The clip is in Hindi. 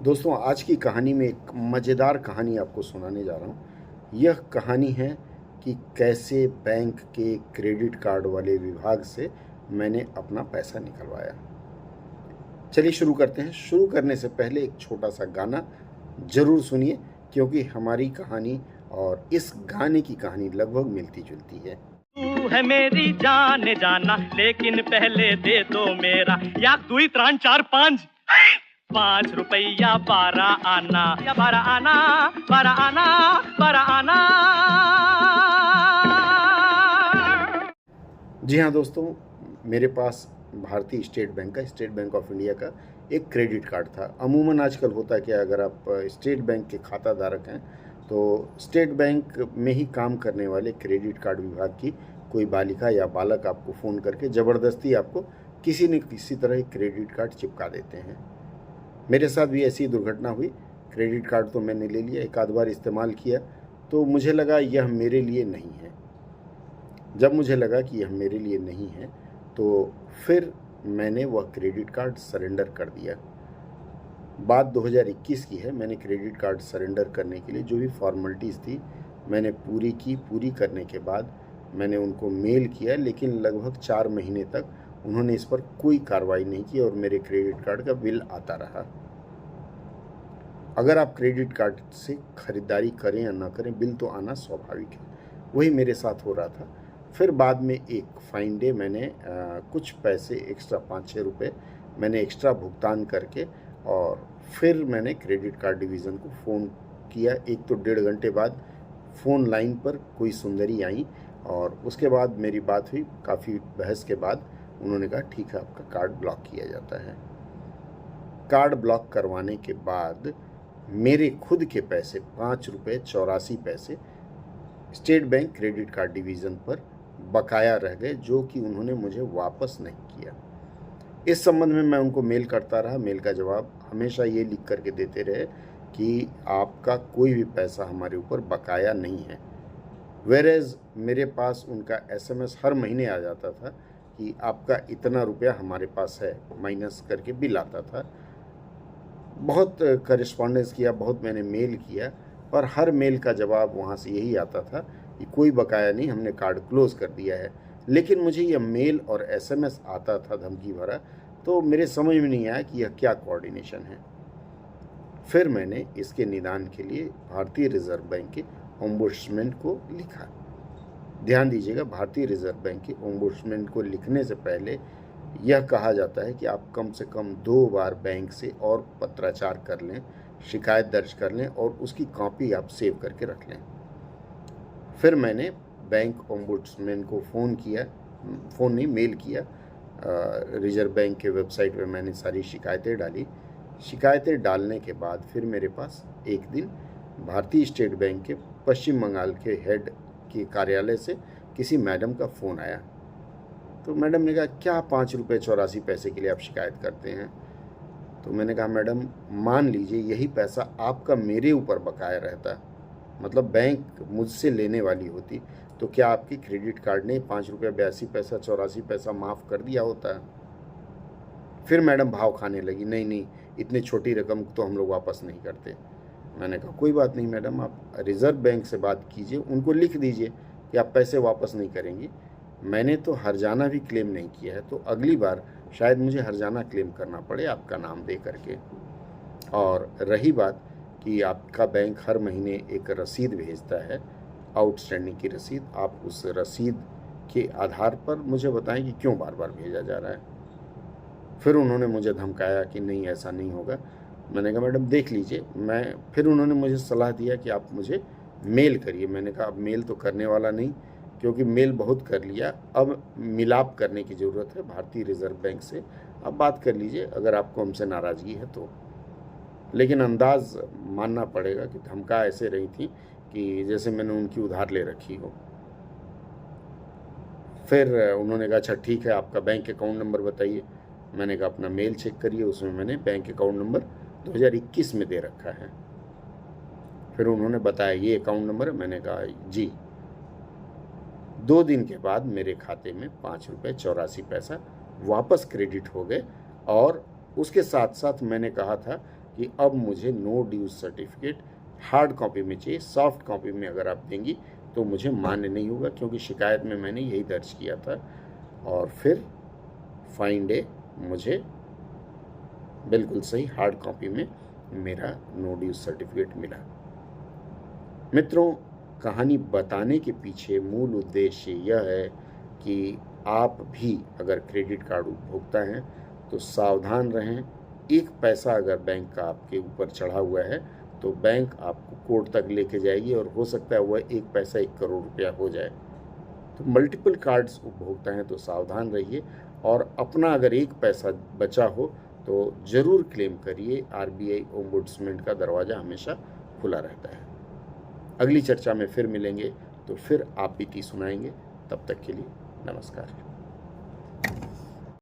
दोस्तों, आज की कहानी में एक मज़ेदार कहानी आपको सुनाने जा रहा हूँ। यह कहानी है कि कैसे बैंक के क्रेडिट कार्ड वाले विभाग से मैंने अपना पैसा निकलवाया। चलिए शुरू करते हैं। शुरू करने से पहले एक छोटा-सा गाना ज़रूर सुनिए, क्योंकि हमारी कहानी और इस गाने की कहानी लगभग मिलती-जुलती है। तू है मेरी जान जाना, लेकिन पहले दे दो मेरा 1 2 3 4 5 ₹5 12 आना या 12 आना 12 आना 12 आना। जी हाँ दोस्तों, मेरे पास भारतीय स्टेट बैंक का, स्टेट बैंक ऑफ इंडिया का एक क्रेडिट कार्ड था। अमूमन आजकल होता क्या है, अगर आप स्टेट बैंक के खाता धारक हैं तो स्टेट बैंक में ही काम करने वाले क्रेडिट कार्ड विभाग की कोई बालिका या बालक आपको फ़ोन करके ज़बरदस्ती आपको किसी न किसी तरह एक क्रेडिट कार्ड चिपका देते हैं। मेरे साथ भी ऐसी दुर्घटना हुई। क्रेडिट कार्ड तो मैंने ले लिया, एक आध बार इस्तेमाल किया तो मुझे लगा यह मेरे लिए नहीं है। जब मुझे लगा कि यह मेरे लिए नहीं है तो फिर मैंने वह क्रेडिट कार्ड सरेंडर कर दिया। बात 2021 की है। मैंने क्रेडिट कार्ड सरेंडर करने के लिए जो भी फॉर्मेलिटीज़ थी मैंने पूरी की। पूरी करने के बाद मैंने उनको मेल किया, लेकिन लगभग 4 महीने तक उन्होंने इस पर कोई कार्रवाई नहीं की और मेरे क्रेडिट कार्ड का बिल आता रहा। अगर आप क्रेडिट कार्ड से ख़रीदारी करें या ना करें, बिल तो आना स्वाभाविक है। वही मेरे साथ हो रहा था। फिर बाद में एक फाइन डे मैंने कुछ पैसे एक्स्ट्रा 5-6 रुपये मैंने एक्स्ट्रा भुगतान करके और फिर मैंने क्रेडिट कार्ड डिवीज़न को फ़ोन किया। 1 तो 1.5 घंटे बाद फ़ोन लाइन पर कोई सुंदरी आई और उसके बाद मेरी बात हुई। काफ़ी बहस के बाद उन्होंने कहा ठीक है, आपका कार्ड ब्लॉक किया जाता है। कार्ड ब्लॉक करवाने के बाद मेरे खुद के पैसे ₹5.84 state bank credit card division पर बकाया रह गए, जो कि उन्होंने मुझे वापस नहीं किया। इस संबंध में मैं उनको मेल करता रहा। मेल का जवाब हमेशा ये लिख करके देते रहे कि आपका कोई भी पैसा हमारे ऊपर बकाया नहीं है। वेयरएज़ मेरे पास उनका एसएमएस हर महीने आ जाता था कि आपका इतना रुपया हमारे पास है, माइनस करके बिल आता था। बहुत करेस्पॉन्डेंस किया, बहुत मैंने मेल किया, पर हर मेल का जवाब वहाँ से यही आता था कि कोई बकाया नहीं, हमने कार्ड क्लोज़ कर दिया है। लेकिन मुझे यह मेल और एसएमएस आता था धमकी भरा, तो मेरे समझ में नहीं आया कि यह क्या कोऑर्डिनेशन है। फिर मैंने इसके निदान के लिए भारतीय रिज़र्व बैंक के ओम्बुड्समैन को लिखा। ध्यान दीजिएगा, भारतीय रिज़र्व बैंक के ओम्बुड्समैन को लिखने से पहले यह कहा जाता है कि आप कम से कम 2 बार बैंक से और पत्राचार कर लें, शिकायत दर्ज कर लें और उसकी कॉपी आप सेव करके रख लें। फिर मैंने बैंक ओम्बुड्समैन को मेल किया। रिज़र्व बैंक के वेबसाइट पे मैंने सारी शिकायतें डाली। शिकायतें डालने के बाद फिर मेरे पास एक दिन भारतीय स्टेट बैंक के पश्चिम बंगाल के हेड के कार्यालय से किसी मैडम का फ़ोन आया। तो मैडम ने कहा, क्या ₹5.84 के लिए आप शिकायत करते हैं? तो मैंने कहा, मैडम मान लीजिए यही पैसा आपका मेरे ऊपर बकाया रहता, मतलब बैंक मुझसे लेने वाली होती, तो क्या आपके क्रेडिट कार्ड ने ₹5.82 84 माफ़ कर दिया होता? फिर मैडम भाव खाने लगी, नहीं नहीं, इतनी छोटी रकम तो हम लोग वापस नहीं करते। मैंने कहा, कोई बात नहीं मैडम, आप रिज़र्व बैंक से बात कीजिए, उनको लिख दीजिए कि आप पैसे वापस नहीं करेंगी। मैंने तो हर्जाना भी क्लेम नहीं किया है, तो अगली बार शायद मुझे हर्जाना क्लेम करना पड़े आपका नाम दे करके। और रही बात कि आपका बैंक हर महीने एक रसीद भेजता है, आउटस्टैंडिंग की रसीद, आप उस रसीद के आधार पर मुझे बताएं कि क्यों बार बार भेजा जा रहा है। फिर उन्होंने मुझे धमकाया कि नहीं, ऐसा नहीं होगा। मैंने कहा, मैडम देख लीजिए। फिर उन्होंने मुझे सलाह दिया कि आप मुझे मेल करिए। मैंने कहा, अब मेल तो करने वाला नहीं, क्योंकि मेल बहुत कर लिया, अब मिलाप करने की ज़रूरत है भारतीय रिज़र्व बैंक से। आप बात कर लीजिए अगर आपको हमसे नाराज़गी है तो। लेकिन अंदाज़ मानना पड़ेगा कि धमका ऐसे रही थी कि जैसे मैंने उनकी उधार ले रखी हो। फिर उन्होंने कहा, अच्छा ठीक है, आपका बैंक अकाउंट नंबर बताइए। मैंने कहा, अपना मेल चेक करिए, उसमें मैंने बैंक अकाउंट नंबर 2021 में दे रखा है। फिर उन्होंने बताया ये अकाउंट नंबर है। मैंने कहा जी। 2 दिन के बाद मेरे खाते में ₹5.84 वापस क्रेडिट हो गए और उसके साथ साथ मैंने कहा था कि अब मुझे no dues certificate hard copy में चाहिए, सॉफ्ट कॉपी में अगर आप देंगी तो मुझे मान्य नहीं होगा, क्योंकि शिकायत में मैंने यही दर्ज किया था। और फिर फाइन डे मुझे बिल्कुल सही हार्ड कॉपी में मेरा नो ड्यूज सर्टिफिकेट मिला। मित्रों, कहानी बताने के पीछे मूल उद्देश्य यह है कि आप भी अगर क्रेडिट कार्ड उपभोक्ता हैं तो सावधान रहें। एक पैसा अगर बैंक का आपके ऊपर चढ़ा हुआ है तो बैंक आपको कोर्ट तक लेके जाएगी और हो सकता है वह एक पैसा 1 करोड़ रुपया हो जाए। तो मल्टीपल कार्ड्स उपभोक्ता हैं तो सावधान रहिए, और अपना अगर एक पैसा बचा हो तो ज़रूर क्लेम करिए। आरबीआई ओम्बुड्समैन का दरवाज़ा हमेशा खुला रहता है। अगली चर्चा में फिर मिलेंगे तो फिर आप बीती सुनाएंगे। तब तक के लिए नमस्कार।